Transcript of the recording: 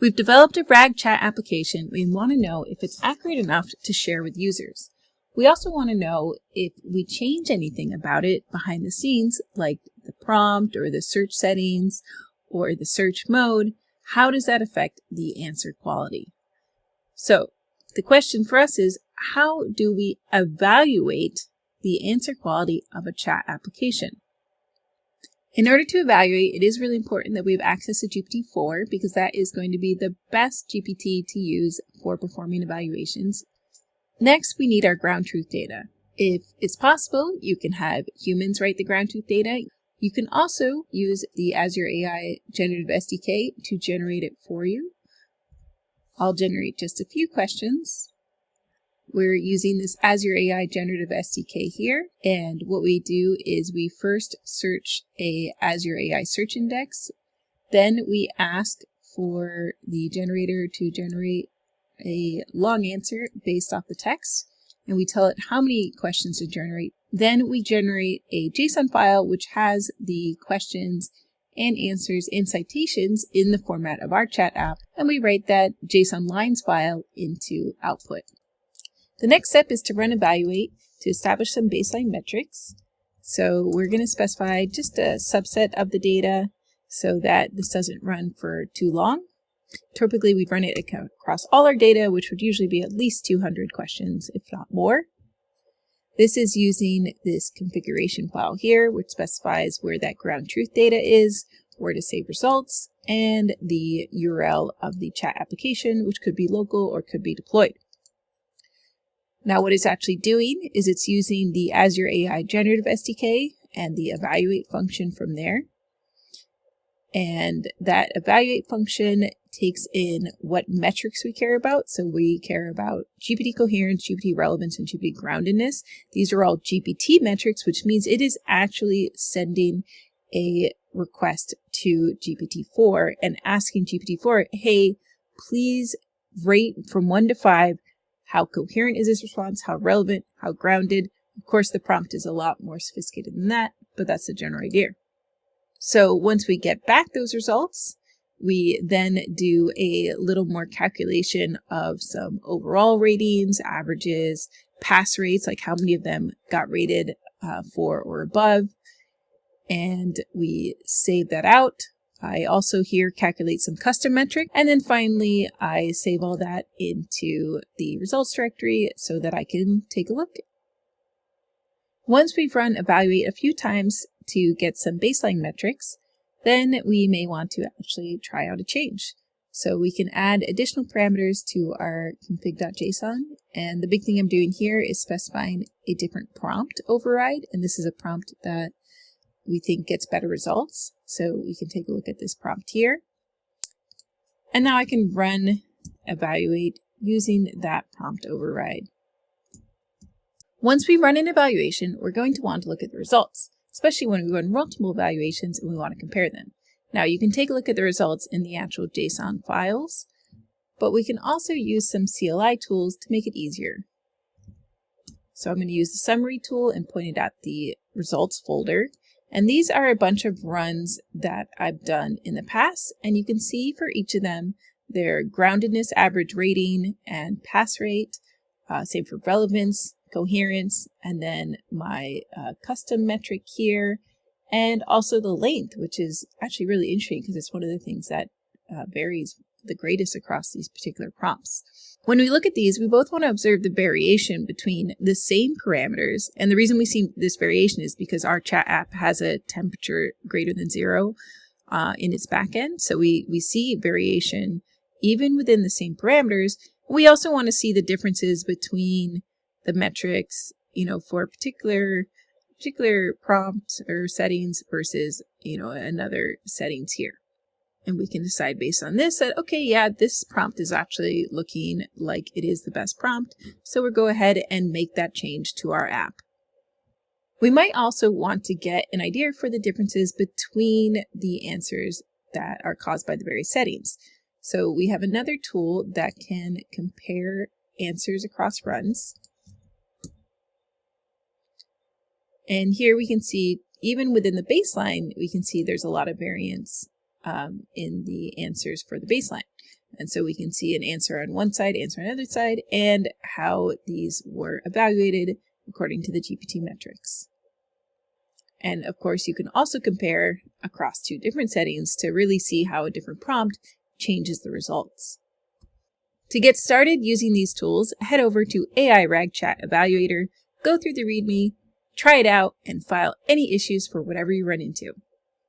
We've developed a RAG chat application. We want to know if it's accurate enough to share with users. We also want to know if we change anything about it behind the scenes, like the prompt or the search settings or the search mode. How does that affect the answer quality? So the question for us is, how do we evaluate the answer quality of a chat application? In order to evaluate, it is really important that we have access to GPT-4 because that is going to be the best GPT to use for performing evaluations. Next, we need our ground truth data. If it's possible, you can have humans write the ground truth data. You can also use the Azure AI Generative SDK to generate it for you. I'll generate just a few questions. We're using this Azure AI Generative SDK here, and what we do is we first search a Azure AI search index, then we ask for the generator to generate a long answer based off the text, and we tell it how many questions to generate. Then we generate a JSON file which has the questions and answers and citations in the format of our chat app, and we write that JSON lines file into output. The next step is to run evaluate to establish some baseline metrics. So we're going to specify just a subset of the data so that this doesn't run for too long. Typically, we'd run it across all our data, which would usually be at least 200 questions, if not more. This is using this configuration file here, which specifies where that ground truth data is, where to save results, and the URL of the chat application, which could be local or could be deployed. Now what it's actually doing is it's using the Azure AI Generative SDK and the evaluate function from there. And that evaluate function takes in what metrics we care about. So we care about GPT coherence, GPT relevance, and GPT groundedness. These are all GPT metrics, which means it is actually sending a request to GPT-4 and asking GPT-4, hey, please rate from 1 to 5 how coherent is this response, how relevant, how grounded. Of course, the prompt is a lot more sophisticated than that, but that's the general idea. So once we get back those results, we then do a little more calculation of some overall ratings, averages, pass rates, like how many of them got rated 4 or above, and we save that out. I also here calculate some custom metric, and then finally I save all that into the results directory so that I can take a look. Once we've run evaluate a few times to get some baseline metrics, then we may want to actually try out a change. So we can add additional parameters to our config.json, and the big thing I'm doing here is specifying a different prompt override, and this is a prompt that we think gets better results. So we can take a look at this prompt here. And now I can run evaluate using that prompt override. Once we run an evaluation, we're going to want to look at the results, especially when we run multiple evaluations and we want to compare them. Now you can take a look at the results in the actual JSON files, but we can also use some CLI tools to make it easier. So I'm going to use the summary tool and point it at the results folder. And these are a bunch of runs that I've done in the past, and you can see for each of them their groundedness, average rating, and pass rate, same for relevance, coherence, and then my custom metric here, and also the length, which is actually really interesting because it's one of the things that varies the greatest across these particular prompts. When we look at these, we both want to observe the variation between the same parameters. And the reason we see this variation is because our chat app has a temperature greater than 0 in its backend. So we see variation even within the same parameters. We also want to see the differences between the metrics, for a particular prompt or settings versus, another settings here. And we can decide based on this that, okay, yeah, this prompt is actually looking like it is the best prompt. So we'll go ahead and make that change to our app. We might also want to get an idea for the differences between the answers that are caused by the various settings. So we have another tool that can compare answers across runs. And here we can see, even within the baseline, we can see there's a lot of variance in the answers for the baseline. And so we can see an answer on one side, answer on the other side, and how these were evaluated according to the GPT metrics. And of course, you can also compare across two different settings to really see how a different prompt changes the results. To get started using these tools, head over to AI RAG Chat Evaluator, go through the README, try it out, and file any issues for whatever you run into.